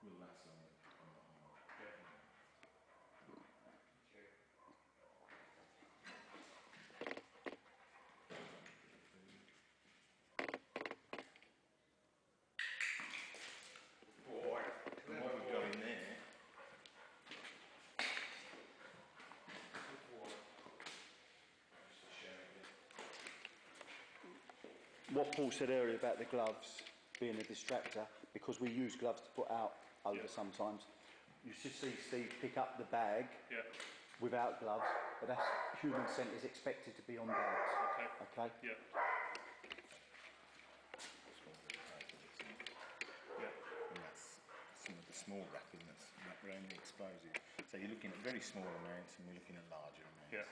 will last on the home. Yeah. And what we've got in there, what Paul said earlier about the gloves being a distractor, because we use gloves to put out over sometimes. You should see Steve pick up the bag without gloves, but that's human scent is expected to be on bags. Okay? Yeah. and that's some of the small wrapping that's wrapped around the explosive. So you're looking at very small amounts and we're looking at larger amounts. Yeah.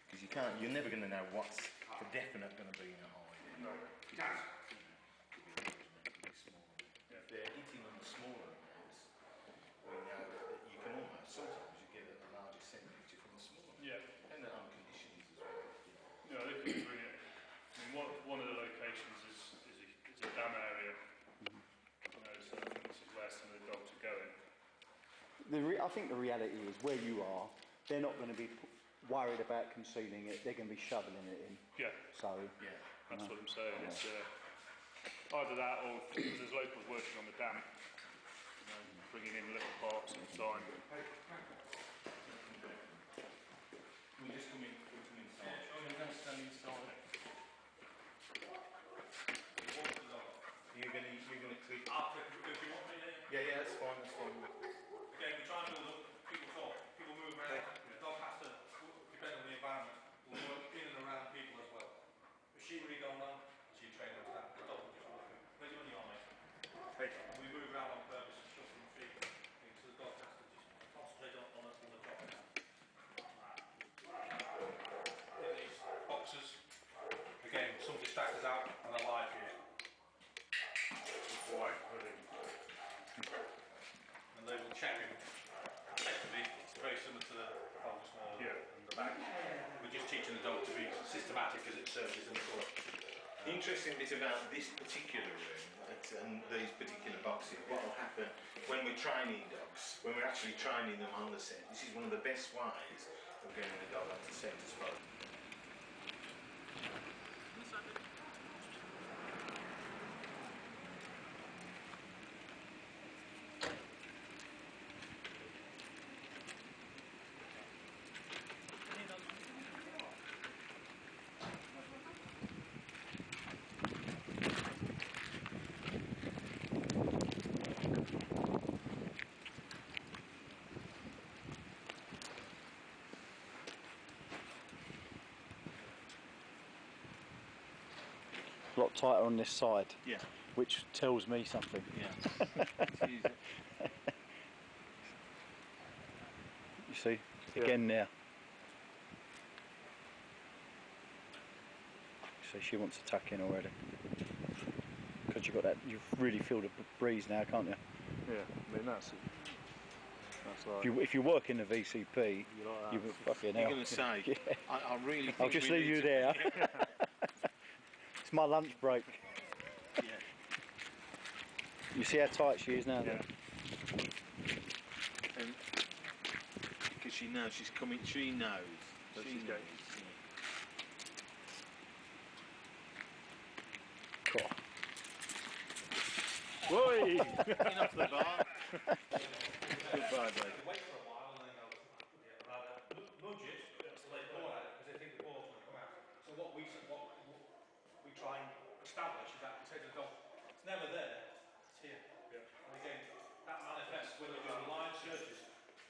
Because you're never going to know what's for definite going to be in a hide. No. Could be small. If they're hitting on the smaller amounts, we know that you can almost, sometimes you get a larger scent picture from the smaller. Yeah. And on conditions as well. Yeah, they can bring it. I mean, one of the locations is a dam area. You know, so I think this is where some of the dogs are going. I think the reality is where you are, they're not going to be worried about concealing it, they're going to be shoveling it in. Yeah. So, that's what I'm saying. It's either that or there's locals working on the dam, bringing in little parts at the time. We just come inside. Don't stand inside. You're gonna click. If you want me there. Yeah, that's fine. Again, we try and build up, people talk, people move around, the dog has to, depending on the environment, will work in and around people as well. Machinery going on, so you train them to that, the dog will just walk in. Where's your arm, mate? Hey. We move around on purpose, shuffling feet, so the dog has to just concentrate on the job. In these boxes, again, some distractors out and a live here. And they will check him. Effectively, it's very similar to the focus and the bag. We're just teaching the dog to be systematic as it searches in the colour. The interesting bit about this particular room and these particular boxes, what will happen when we're training dogs, when we're actually training them on the scent, this is one of the best ways of getting the dog onto scent as well. a lot tighter on this side, Yeah. which tells me something. Yeah. You see, again now. So she wants to tuck in already. Because you got that, you really feel the breeze now, can't you? Yeah, I mean that's like. If you work in the VCP, you would fucking hell. You're going to say, I really think I'll just leave you there. It's my lunch break. Yeah. You see how tight she is now? Yeah. And because she knows she's coming, she knows. She's going. Cool. Whoa! Get off the bar. Goodbye, babe. Wait for a while and then go, rather nudge it so they pull out because they think the ball's going to come out. So what we try and establish is that we say to the dog, it's never there, it's here. Yeah. And again, that manifests when you're doing line searches.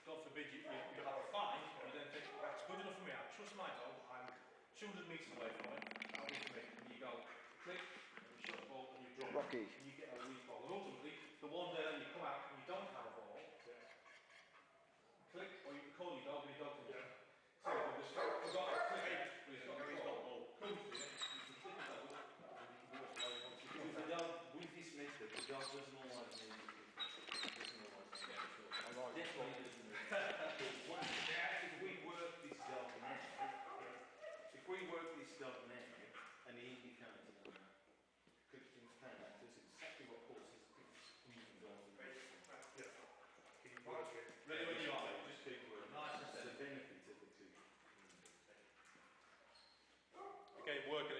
God forbid you have a find, and you then think, that's good enough for me, I trust my dog, I'm 200 metres away from it, that'll be for me. And you go, click, and you shut the ball, and you drop Rocky. it, and you get a recall. And ultimately, the one day that you come out and you don't have a ball, click, or you can call your dog and your dog can do it. So we've got a click, but he's got a ball. Comes to it, you can click the dog, and you can walk away once you Because the dog, with this method, the dog doesn't always need it. Definitely doesn't need it. If we work this dog now, and the indicator on that, click things down, that's exactly what causes the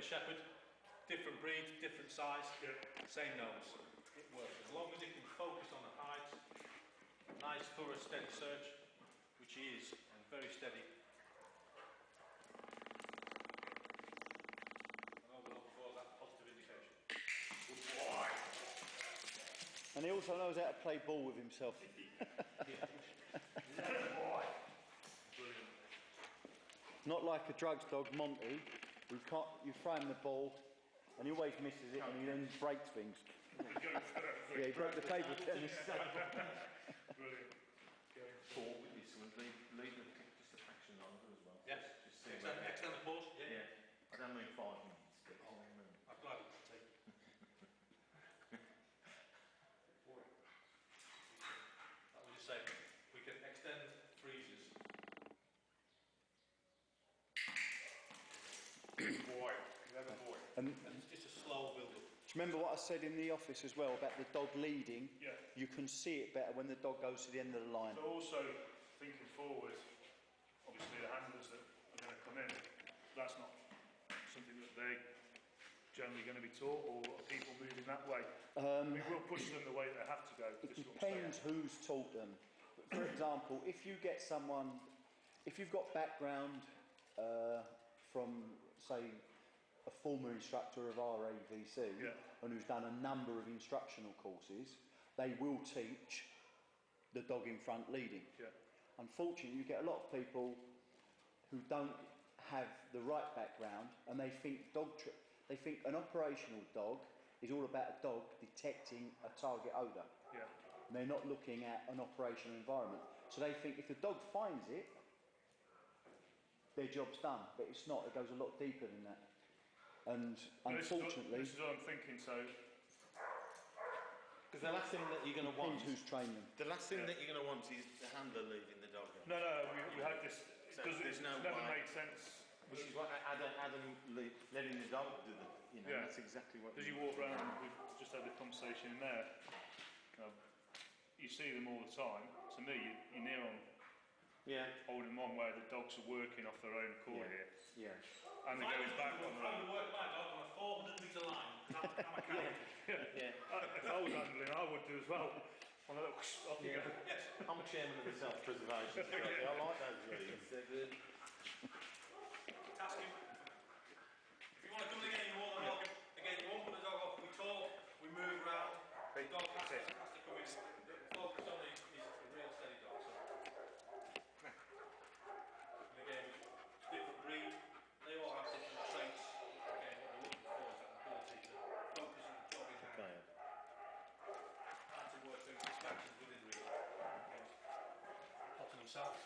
Shepherd, different breed, different size, same nose. It works. As long as it can focus on the hides, nice, thorough, steady search, which he is, and very steady. And all we're looking for is that positive indication. Good boy! And he also knows how to play ball with himself. Boy! Brilliant. Not like a drugs dog, Monty, who can't, you throw him the ball and he always misses it and he then breaks things. Yeah, he broke the table tennis. Brilliant. Thought with this one, leave the clip just a fraction longer as well. Yeah. Just see Extend the pause? Yeah. I don't mean 5 minutes, but I'm glad it's taken. That was just saying, we can extend freezes. Boy, clever boy. And it's just a slow build-up. Do you remember what I said in the office as well about the dog leading? Yeah. You can see it better when the dog goes to the end of the line. So also thinking forward, obviously the handlers that are going to come in, that's not something that they're generally going to be taught, or are people moving that way? We will push them the way they have to go. It depends who's taught them. For example, if you get someone, if you've got background from, say, a former instructor of RAVC and who's done a number of instructional courses, they will teach the dog in front leading. Unfortunately, you get a lot of people who don't have the right background and they think they think an operational dog is all about a dog detecting a target odour. And they're not looking at an operational environment. So they think if the dog finds it, their job's done. But it's not. It goes a lot deeper than that. And unfortunately, this is what I'm thinking. So, because the last thing that you're going to want, who's trained them. The last thing that you're going to want is the handler leaving the dog. No, we had this because it's never made sense. Which is what Adam letting the dog do the. You know, that's exactly what. As you walk around, we've just had the conversation in there. You see them all the time. To me, you're near on. Holding on where the dogs are working off their own accord here. And they're going back on their own. I would work my dog on a 400 metre line. I'm a If I was handling, I would do as well. On a little off you go. Yes. I'm chairman of the self-preservation society. I like those reads. They're good. Ask him. If you want to come again, you're more than welcome. Again, you won't put the dog off. We talk, we move around. The dog has to come in. Focus on he's a real steady dog. So. And again, different breed. They all have different traits. Again, what we're looking for is that ability to focus on the job in hand. And to work through distractions within reason. Plotting themselves.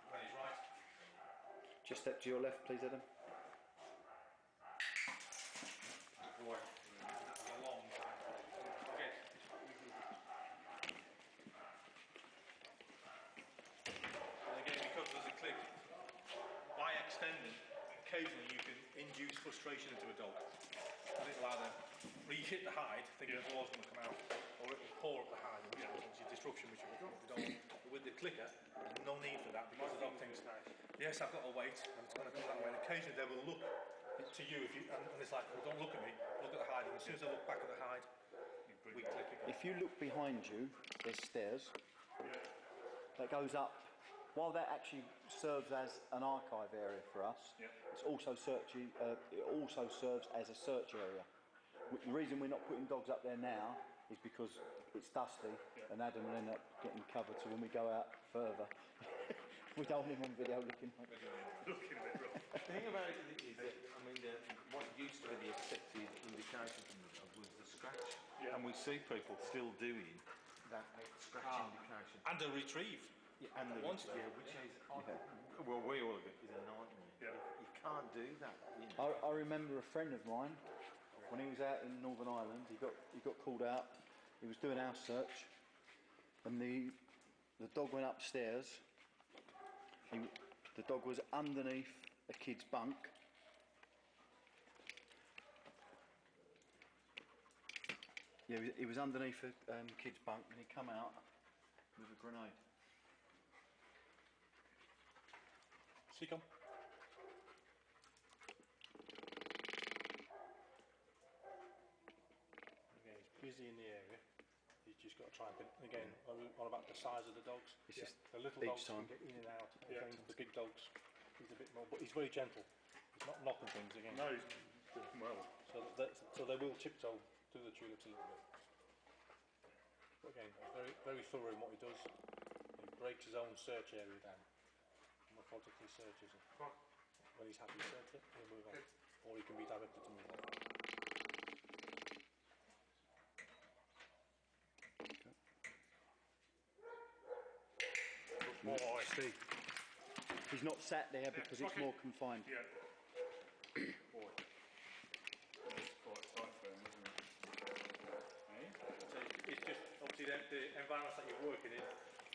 When he's right. Just step to your left, please, Adam. Boy, that's a long time. Okay. And again, because there's a click, by extending, occasionally you can induce frustration into a dog. And it'll either re-hit the hide, thinking the ball's going to come out, or it'll pour up the hide and get into disruption, which we don't want. But with the clicker, there's no need for that because the dog thinks, yes, I've got to wait, and it's going to come that way. And occasionally they will look to you, and it's like, well, don't look at me, look at the hide. And as soon as I look back at the hide, we click again. If you look behind you, there's stairs that goes up. While that actually serves as an archive area for us, it's also it also serves as a search area. The reason we're not putting dogs up there now is because it's dusty, and Adam will end up getting covered. So when we go out further, we don't want him on video looking a bit rough. The thing about it is that, I mean, what used to be the accepted indication from the dog was the scratch. And we see people still doing that scratch indication. And a retrieve. And the which is, well, we all agree, is a nightmare. You can't do that. You know. I remember a friend of mine, when he was out in Northern Ireland, he got called out. He was doing house search, and the dog went upstairs. The dog was underneath a kid's bunk. Yeah, he was underneath a kid's bunk, and he come out with a grenade. See, come. busy in the area, you've just got to try and pin, again, on about the size of the dogs. It's just The little each dogs time. can get in and out, against the big dogs, he's a bit more, but he's very gentle. He's not knocking things again. No, he's doing well. So they will tiptoe through the tulips a little bit. But again, very, very thorough in what he does. He breaks his own search area down. Methodically searches it. When he's happy to search it, he'll move on. Or he can be directed to move on. Boy. See, he's not sat there because it's more confined. Yeah. Boy. That's quite tight for him, isn't it? Eh? So it's just obviously the environments that you're working in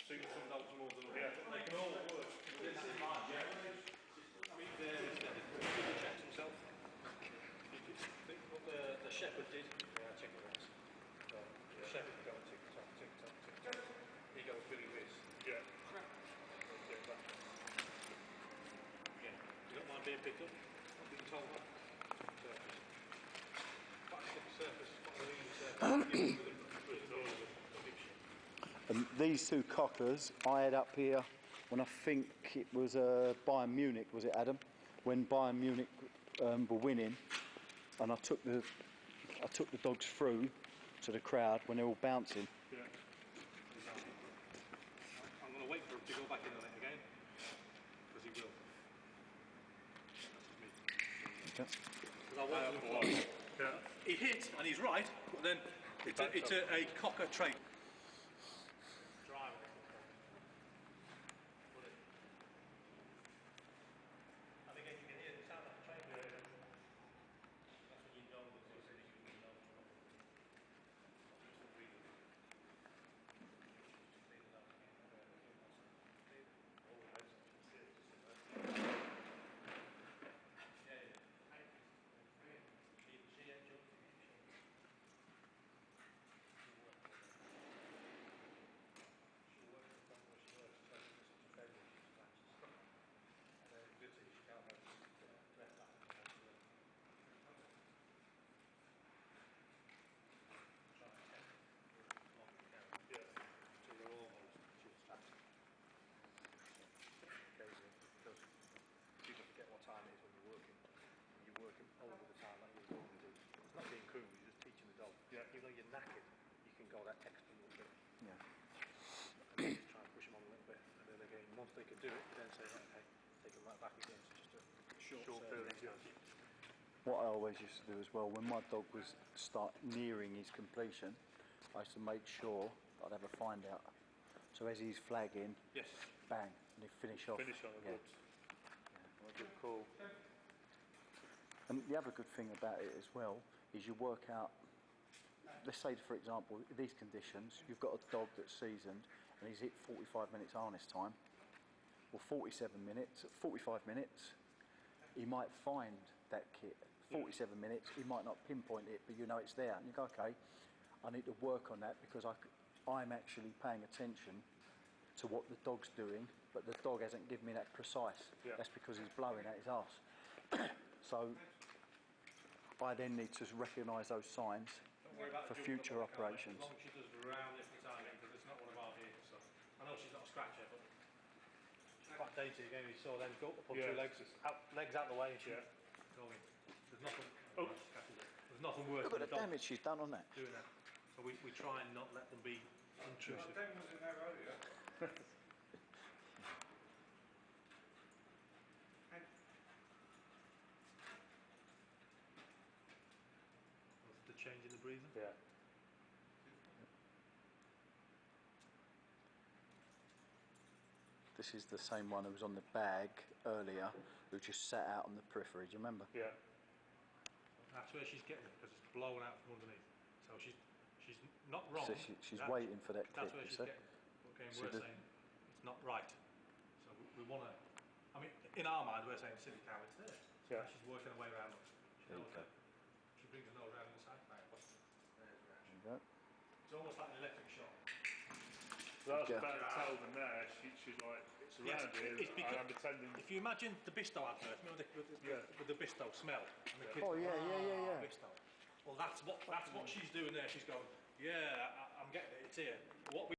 suit some dogs more than others. Yeah. They can all work within that environment. I mean, the checks himself. What the shepherd did. Yeah, check it once. So the shepherd would go tick tock, tick tock, tick tock. He goes Billy Whiz. Yeah. Again, you don't mind being picked up? Not being told off. Surface. Quite a sticky surface. Quite a lean surface. These two cockers I had up here when I think it was Bayern Munich, was it Adam? When Bayern Munich were winning, and I took the dogs through to the crowd when they're all bouncing. Yeah. I'm going to wait for him to go back in on it again, because he will. Okay. Because I want him to He hit, and he's right, but then it's a cocker trait. And again, you can hear the sound of the train. That's when you know that there's anything you know. Just the breathing. Even though you're knackered, you can go that extra little bit. Yeah. And then just try and push them on a little bit. And then again, once they can do it, then say, right, okay, take them right back again. So just a short period. What I always used to do as well, when my dog was nearing his completion, I used to make sure I'd have a find out. So as he's flagging, yes, bang, and he'd finish off. Finish on the goods. Yeah. Good call. And the other good thing about it as well is you work out, let's say for example, these conditions, you've got a dog that's seasoned and he's hit 45 minutes harness time, or 47 minutes, 45 minutes, he might find that kit. 47 minutes, he might not pinpoint it, but you know it's there. And you go, okay, I need to work on that because I'm actually paying attention to what the dog's doing, but the dog hasn't given me that precise. Yeah. That's because he's blowing at his arse. So I then need to recognise those signs for future operations. As long as she does round every time, because it's not one of our vehicles. So I know she's not a scratcher, but she's quite dainty again. You saw them go up on two legs, legs out the way, and she's going. There's nothing. There's nothing worse. Look at than the damage she's done on that. doing that. So we try and not let them be intrusive. Dan was in there earlier. The change in the breathing. Yeah. This is the same one who was on the bag earlier, who just sat out on the periphery. Do you remember? Yeah. That's where she's getting it, because it's blowing out from underneath. So she's not wrong. So she's waiting for that That's kick. where You she's see? getting it. But again, we're saying it's not right. So we want to. I mean, in our mind, we're saying silly cow, it's there. So she's working her way around us. She knows that. She brings her nose around the side. Bang. There you go. It's almost like an electric shock. So that was about to tell them there. She's like, it's around here. It's because I'm pretending. if you imagine the Bisto advert, you know, with the Bisto smell, and the kids Oh yeah. Bisto. Well, that's what she's doing there. She's going, Yeah, I'm getting it. It's here. What we